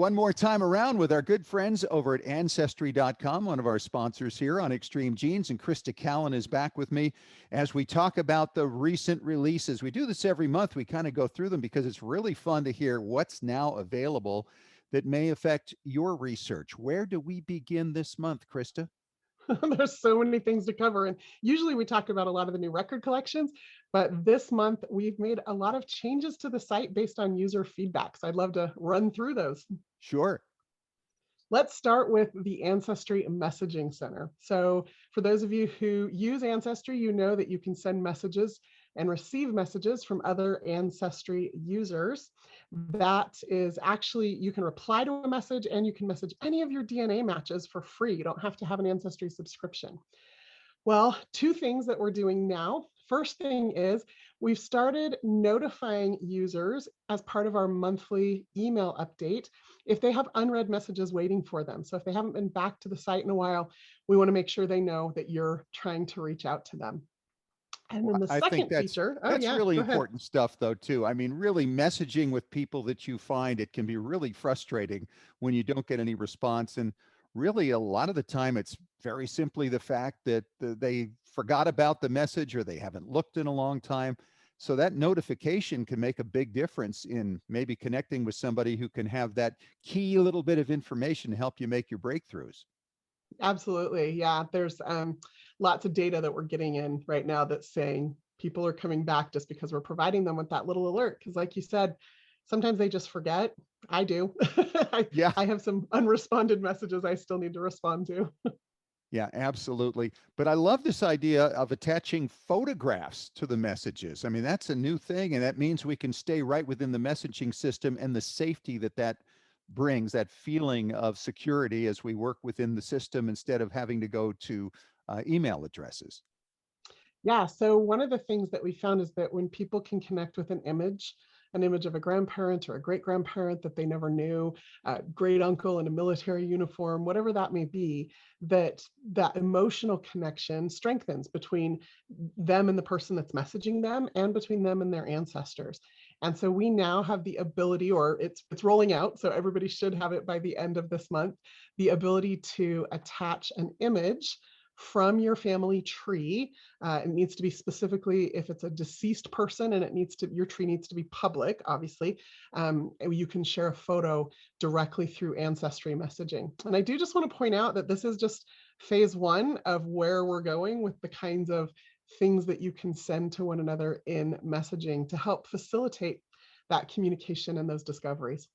One more time around with our good friends over at Ancestry.com, one of our sponsors here on Extreme Genes. And Crista Cowan is back with me as we talk about the recent releases. We do this every month. We kind of go through them because it's really fun to hear what's now available that may affect your research. Where do we begin this month, Crista? There's so many things to cover. And usually we talk about a lot of the new record collections, but this month we've made a lot of changes to the site based on user feedback. So I'd love to run through those. Sure. Let's start with the Ancestry Messaging Center. So for those of you who use Ancestry, you know that you can send messages and receive messages from other Ancestry users. That is actually, you can reply to a message and you can message any of your DNA matches for free. You don't have to have an Ancestry subscription. Well, two things that we're doing now. First thing is we've started notifying users as part of our monthly email update if they have unread messages waiting for them. So if they haven't been back to the site in a while, we want to make sure they know that you're trying to reach out to them. And Well, then the I think second feature, oh that's yeah, really go ahead. important stuff though too. I mean, really messaging with people that you find it can be really frustrating when you don't get any response, and really a lot of the time it's very simply the fact that they forgot about the message or they haven't looked in a long time. So that notification can make a big difference in maybe connecting with somebody who can have that key little bit of information to help you make your breakthroughs. Absolutely. Yeah. There's lots of data that we're getting in right now that's saying people are coming back just because we're providing them with that little alert. Because, like you said, sometimes they just forget. I do. I, Yeah. I have some unresponded messages I still need to respond to. Yeah, absolutely. But I love this idea of attaching photographs to the messages. I mean, that's a new thing, and that means we can stay right within the messaging system and the safety that that brings, that feeling of security as we work within the system instead of having to go to email addresses. Yeah. So one of the things that we found is that when people can connect with an image of a grandparent or a great grandparent that they never knew, a great uncle in a military uniform, whatever that may be, that emotional connection strengthens between them and the person that's messaging them and between them and their ancestors. And so we now have the ability, or it's rolling out, so everybody should have it by the end of this month, the ability to attach an image from your family tree. It needs to be specifically if it's a deceased person, and your tree needs to be public, obviously. You can share a photo directly through Ancestry messaging. And I do just want to point out that this is just phase one of where we're going with the kinds of things that you can send to one another in messaging to help facilitate that communication and those discoveries.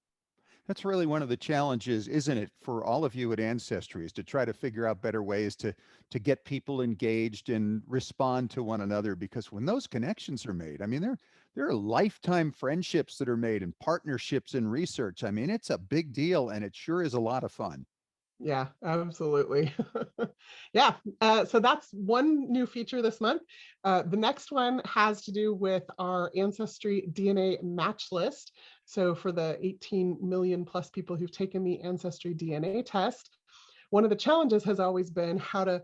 That's really one of the challenges, isn't it, for all of you at Ancestry, is to try to figure out better ways to get people engaged and respond to one another. Because when those connections are made, I mean, there are lifetime friendships that are made and partnerships in research. I mean, it's a big deal, and it sure is a lot of fun. Yeah, absolutely. Yeah, so that's one new feature this month. The next one has to do with our Ancestry DNA match list. So for the 18 million plus people who've taken the Ancestry DNA test, one of the challenges has always been how to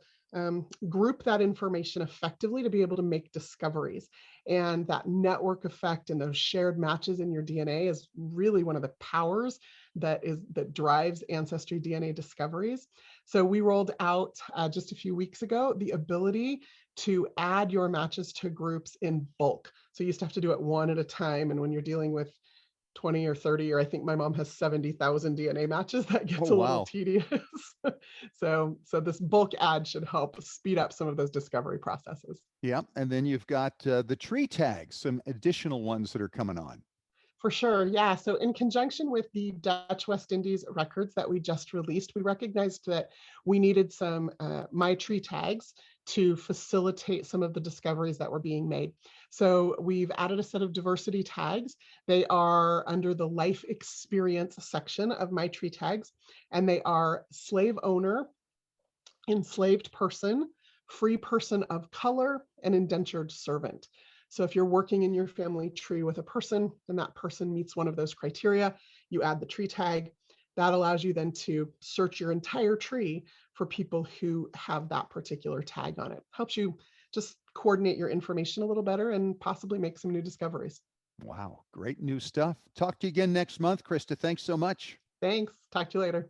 group that information effectively to be able to make discoveries. And that network effect and those shared matches in your DNA is really one of the powers that drives Ancestry DNA discoveries. So we rolled out just a few weeks ago the ability to add your matches to groups in bulk. So you used to have to do it one at a time. And when you're dealing with 20 or 30, or I think my mom has 70,000 DNA matches, that Oh, gets a little wow. tedious. So this bulk add should help speed up some of those discovery processes. Yeah. And then you've got the tree tags, some additional ones that are coming on. For sure. Yeah. So, in conjunction with the Dutch West Indies records that we just released, we recognized that we needed some My Tree tags to facilitate some of the discoveries that were being made. So, we've added a set of diversity tags. They are under the life experience section of My Tree tags, and they are slave owner, enslaved person, free person of color, and indentured servant. So if you're working in your family tree with a person and that person meets one of those criteria, you add the tree tag. That allows you then to search your entire tree for people who have that particular tag on it. Helps you just coordinate your information a little better and possibly make some new discoveries. Wow. Great new stuff. Talk to you again next month, Krista. Thanks so much. Thanks. Talk to you later.